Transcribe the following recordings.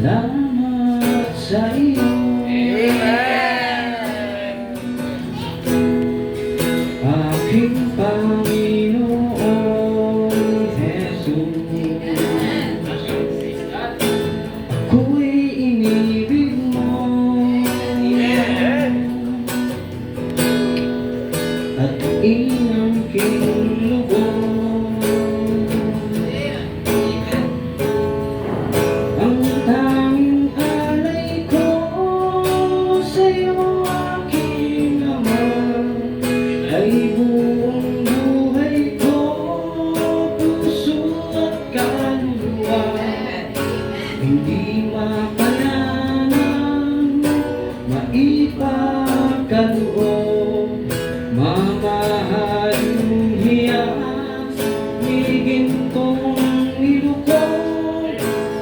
Salamat sa iyo. Aking Panginoong Jesus, ako'y inibig mo at inangking lubos. Ang tanging alay ko sa'yo, aking Ama, ay buong buhay ko, puso at kaluluwa. Hindi makayanan, maipagkaloob, mamahalin hiyas, may gintong nilukod.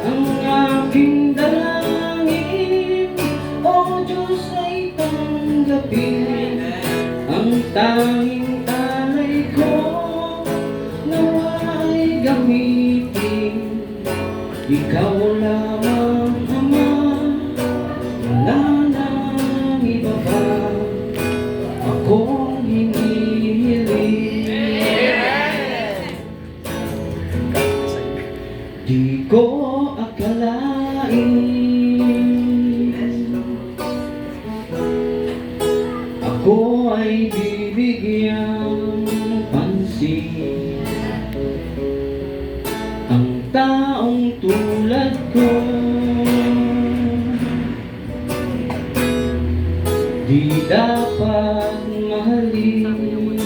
Ang aking dalangin, O Diyos, ay tanggapin. Ang tanging alay ko, nawa ay gamitin. Ikaw lamang, Ama, wala nang iba pa akong hinihiling. Di ko akalain ako ay bibigyan pansin. Ang taong tulad ko, di dapat mahalin.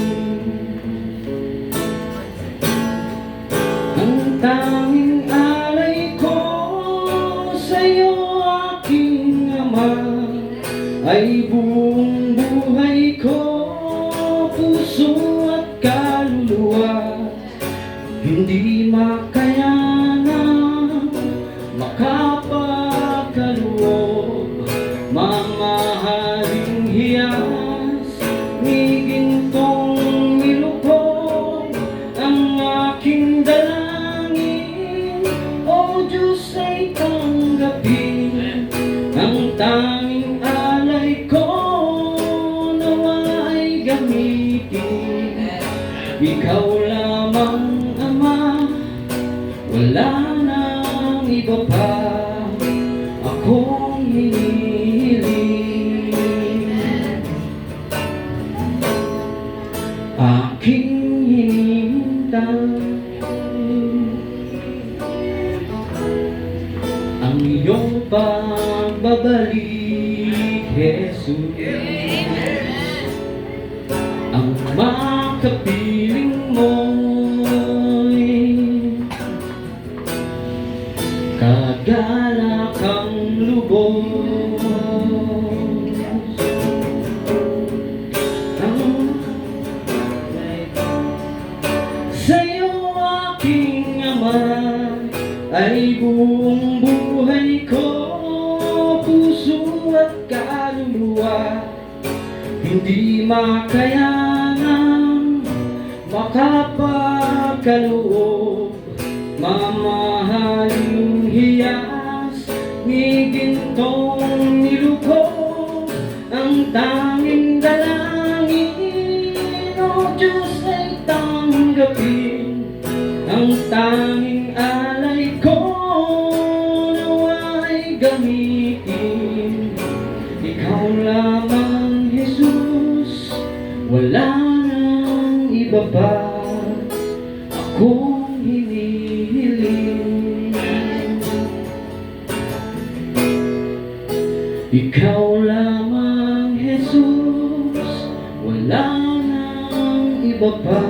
Ang tanging alay ko sa'yo, aking Ama, ay buong buhay ko, puso at kaluluwa. Hindi makayanan, makapagkaloob, mamahaling hiyas, may gintong nilukod. Ang aking dalangin, O Diyos, ay tanggapin. Ang tanging alay ko, nawa ay gamitin. Ikaw lamang, Ama, wala nang iba pa akong hinihiling. Aking hinihintay ang iyong pagbabalik, Jesus. Ang makapiling mo'y kagalakang lubos. Sa'yo, aking Ama, ay buong buhay ko, puso at kaluluwa. Hindi makayanan, makapagkaloob, mamahalin hiyas, may gintong nilukod. Ang tanging dalangin, O Diyos, ay tanggapin. Ang tanging alay ko, nawa ay gamitin. Ikaw lamang, Jesus, wala nang iba pa akong hinihiling. Ikaw lamang, Jesus, wala nang iba pa